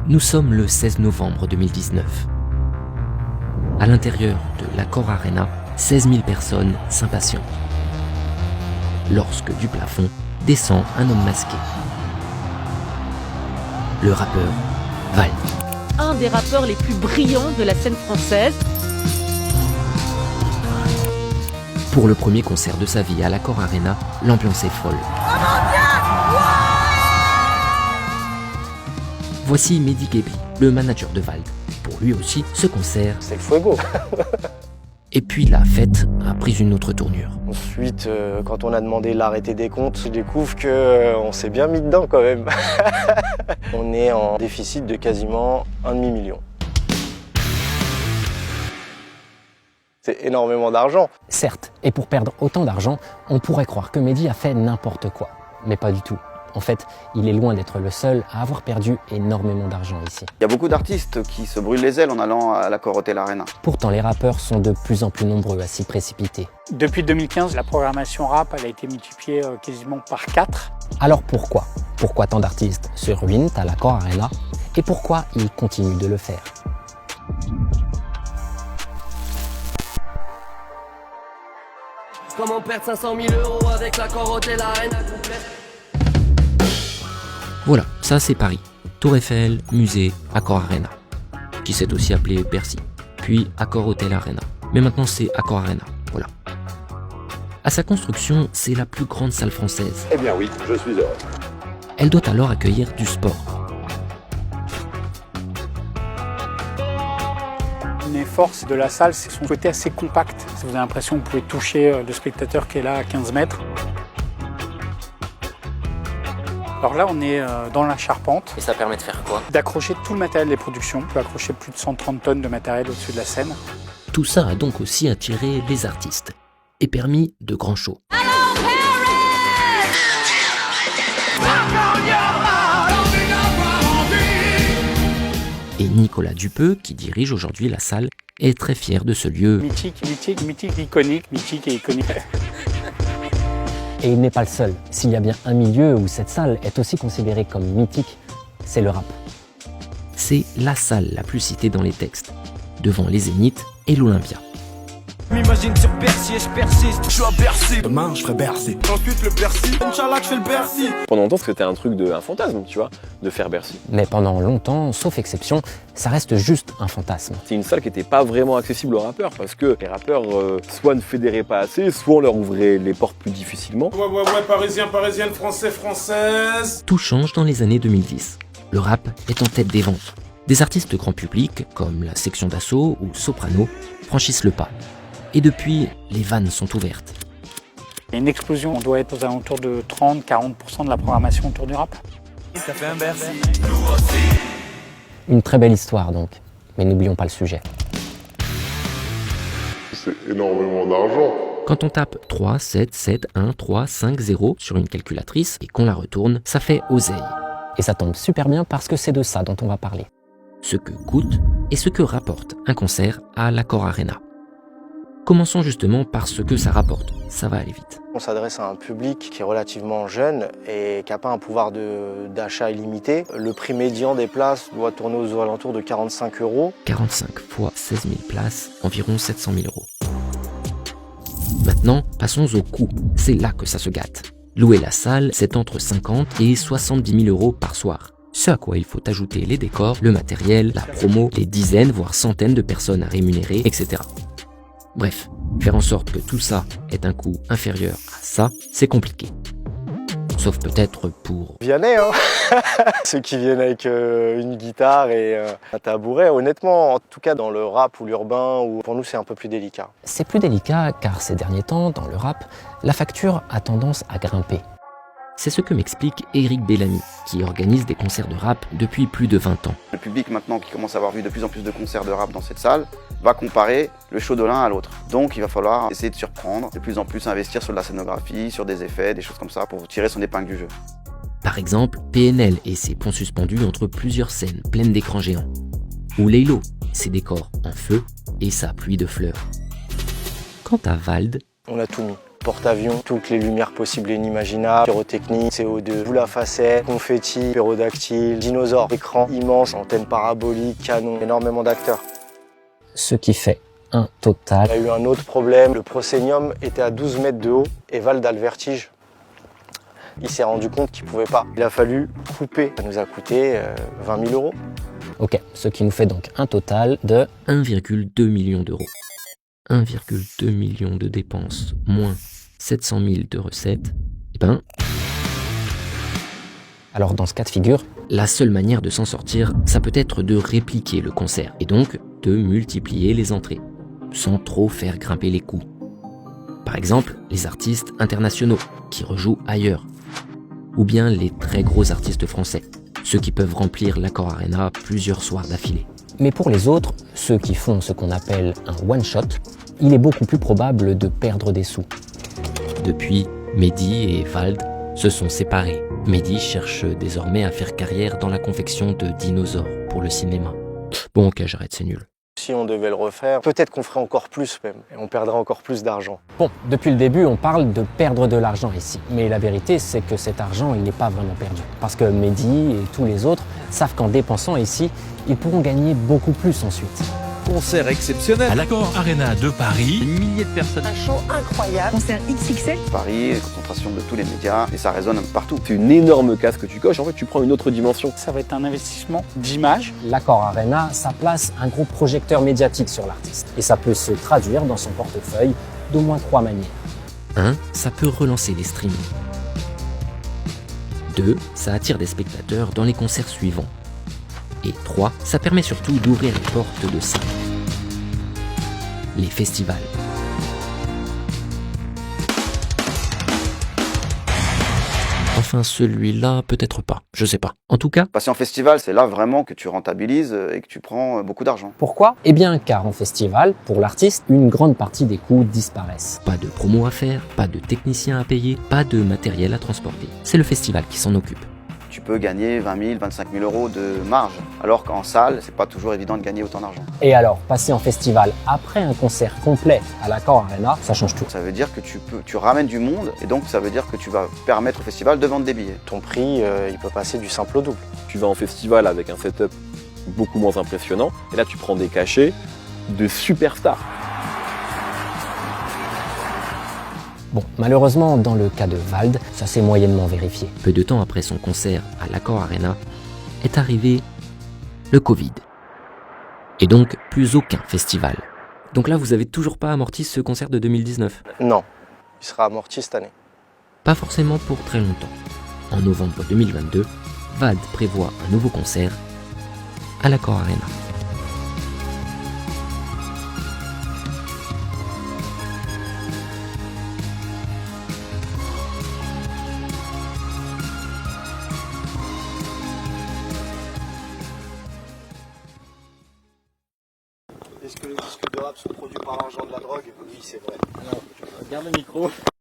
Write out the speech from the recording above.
Nous sommes le 16 novembre 2019. À l'intérieur de l'Accor Arena, 16 000 personnes s'impatientent. Lorsque du plafond descend un homme masqué. Le rappeur Vald. Un des rappeurs les plus brillants de la scène française. Pour le premier concert de sa vie à l'Accor Arena, l'ambiance est folle. Voici Mehdi Guebi, le manager de Vald. Pour lui aussi, ce concert, c'est le fuego. Et puis la fête a pris une autre tournure. Ensuite, quand on a demandé l'arrêté des comptes, je découvre qu'on s'est bien mis dedans quand même. On est en déficit de quasiment 1,5 million. C'est énormément d'argent. Certes, et pour perdre autant d'argent, on pourrait croire que Mehdi a fait n'importe quoi. Mais pas du tout. En fait, il est loin d'être le seul à avoir perdu énormément d'argent ici. Il y a beaucoup d'artistes qui se brûlent les ailes en allant à l'Accor Hotel Arena. Pourtant, les rappeurs sont de plus en plus nombreux à s'y précipiter. Depuis 2015, la programmation rap elle a été multipliée quasiment par 4. Alors pourquoi ? Pourquoi tant d'artistes se ruinent à l'Accor Arena ? Et pourquoi ils continuent de le faire ? Comment perdre 500 000 € avec l'Accor Hotel Arena complet? Voilà, ça c'est Paris. Tour Eiffel, musée, Accor Arena. Qui s'est aussi appelé Bercy. Puis Accor Hotel Arena. Mais maintenant c'est Accor Arena, voilà. À sa construction, c'est la plus grande salle française. Eh bien oui, je suis heureux. Elle doit alors accueillir du sport. Une force de la salle, c'est son côté assez compact. Vous avez l'impression que vous pouvez toucher le spectateur qui est là à 15 mètres. Alors là, on est dans la charpente. Et ça permet de faire quoi ? D'accrocher tout le matériel des productions. On peut accrocher plus de 130 tonnes de matériel au-dessus de la scène. Tout ça a donc aussi attiré les artistes et permis de grands shows. Et Nicolas Dupeux, qui dirige aujourd'hui la salle, est très fier de ce lieu. Mythique, iconique, mythique et iconique. Et il n'est pas le seul. S'il y a bien un milieu où cette salle est aussi considérée comme mythique, c'est le rap. C'est la salle la plus citée dans les textes, devant les Zéniths et l'Olympia. M'imagine sur Bercy et je persiste. Je suis à Bercy. Demain, je ferai Bercy. Ensuite, le Bercy. Inch'Allah, je fais le Bercy. Pendant longtemps, c'était un truc un fantasme, tu vois, de faire Bercy. Mais pendant longtemps, sauf exception, ça reste juste un fantasme. C'est une salle qui n'était pas vraiment accessible aux rappeurs parce que les rappeurs soit ne fédéraient pas assez, soit on leur ouvrait les portes plus difficilement. Ouais, parisienne, française. Tout change dans les années 2010. Le rap est en tête des ventes. Des artistes grand public, comme la Section d'Assaut ou Soprano, franchissent le pas. Et depuis, les vannes sont ouvertes. Il y a une explosion, on doit être aux alentours de 30-40% de la programmation autour du rap. Ça fait un Bercy. Une très belle histoire donc, mais n'oublions pas le sujet. C'est énormément d'argent. Quand on tape 3, 7, 7, 1, 3, 5, 0 sur une calculatrice et qu'on la retourne, ça fait oseille. Et ça tombe super bien parce que c'est de ça dont on va parler. Ce que coûte et ce que rapporte un concert à l'Accor Arena. Commençons justement par ce que ça rapporte, ça va aller vite. On s'adresse à un public qui est relativement jeune et qui n'a pas un pouvoir d'achat illimité. Le prix médian des places doit tourner aux alentours de 45 €. 45 fois 16 000 places, environ 700 000 €. Maintenant, passons au coût. C'est là que ça se gâte. Louer la salle, c'est entre 50 et 70 000 € par soir. Ce à quoi il faut ajouter les décors, le matériel, la promo, les dizaines voire centaines de personnes à rémunérer, etc. Bref, faire en sorte que tout ça ait un coût inférieur à ça, c'est compliqué. Sauf peut-être pour Vianney, hein. Ceux qui viennent avec une guitare et un tabouret. Honnêtement, en tout cas dans le rap ou l'urbain, pour nous c'est un peu plus délicat. C'est plus délicat car ces derniers temps, dans le rap, la facture a tendance à grimper. C'est ce que m'explique Eric Bellamy, qui organise des concerts de rap depuis plus de 20 ans. Le public maintenant qui commence à avoir vu de plus en plus de concerts de rap dans cette salle va comparer le show de l'un à l'autre. Donc il va falloir essayer de surprendre, de plus en plus investir sur de la scénographie, sur des effets, des choses comme ça pour tirer son épingle du jeu. Par exemple, PNL et ses ponts suspendus entre plusieurs scènes pleines d'écrans géants. Ou Laylo, ses décors en feu et sa pluie de fleurs. Quant à Vald, on a tout mis. porte-avions, toutes les lumières possibles et inimaginables, pyrotechnique, CO2, boule à facettes, confetti, pyrodactyle, dinosaures, écran immense, antenne parabolique, canon, énormément d'acteurs. Ce qui fait un total. Il y a eu un autre problème, le proscenium était à 12 mètres de haut et Vald a le vertige. Il s'est rendu compte qu'il ne pouvait pas. Il a fallu couper. Ça nous a coûté 20 000 euros. Ok, ce qui nous fait donc un total de 1,2 million d'euros. 1,2 million de dépenses moins 700 000 de recettes. Eh ben, alors dans ce cas de figure, la seule manière de s'en sortir, ça peut être de répliquer le concert et donc de multiplier les entrées, sans trop faire grimper les coûts. Par exemple, les artistes internationaux qui rejouent ailleurs, ou bien les très gros artistes français, ceux qui peuvent remplir l'Accor Arena plusieurs soirs d'affilée. Mais pour les autres, ceux qui font ce qu'on appelle un one-shot, il est beaucoup plus probable de perdre des sous. Depuis, Mehdi et Vald se sont séparés. Mehdi cherche désormais à faire carrière dans la confection de dinosaures pour le cinéma. Bon ok, j'arrête, c'est nul. Si on devait le refaire, peut-être qu'on ferait encore plus même, et on perdrait encore plus d'argent. Bon, depuis le début, on parle de perdre de l'argent ici. Mais la vérité, c'est que cet argent, il n'est pas vraiment perdu. Parce que Mehdi et tous les autres savent qu'en dépensant ici, ils pourront gagner beaucoup plus ensuite. Concert exceptionnel à l'Accor Arena de Paris. Des milliers de personnes. Un show incroyable. Concert XXL. Paris, concentration de tous les médias, et ça résonne partout. C'est une énorme case que tu coches, en fait tu prends une autre dimension. Ça va être un investissement d'image. L'Accor Arena, ça place un gros projecteur médiatique sur l'artiste. Et ça peut se traduire dans son portefeuille d'au moins 3 manières. 1. Ça peut relancer les streamings. 2. Ça attire des spectateurs dans les concerts suivants. Et 3. Ça permet surtout d'ouvrir les portes de salles. Les festivals. Enfin, celui-là, peut-être pas. Je sais pas. En tout cas, Passer en festival, c'est là vraiment que tu rentabilises et que tu prends beaucoup d'argent. Pourquoi ? Eh bien, car en festival, pour l'artiste, une grande partie des coûts disparaissent. pas de promo à faire, pas de technicien à payer, pas de matériel à transporter. C'est le festival qui s'en occupe. Tu peux gagner 20 000, 25 000 euros de marge, alors qu'en salle, c'est pas toujours évident de gagner autant d'argent. Et alors, passer en festival après un concert complet à l'Accor Arena, ça change tout. Ça veut dire que tu ramènes du monde, et donc ça veut dire que tu vas permettre au festival de vendre des billets. Ton prix, il peut passer du simple au double. Tu vas en festival avec un setup beaucoup moins impressionnant, et là tu prends des cachets de superstars. Bon, malheureusement, dans le cas de Vald, ça s'est moyennement vérifié. Peu de temps après son concert à l'Accor Arena, est arrivé le Covid. Et donc, plus aucun festival. Donc là, vous avez toujours pas amorti ce concert de 2019 ? Non, il sera amorti cette année. Pas forcément pour très longtemps. En novembre 2022, Vald prévoit un nouveau concert à l'Accor Arena. Est-ce que les disques de rap sont produits par l'argent de la drogue ? Oui, c'est vrai. Garde le micro.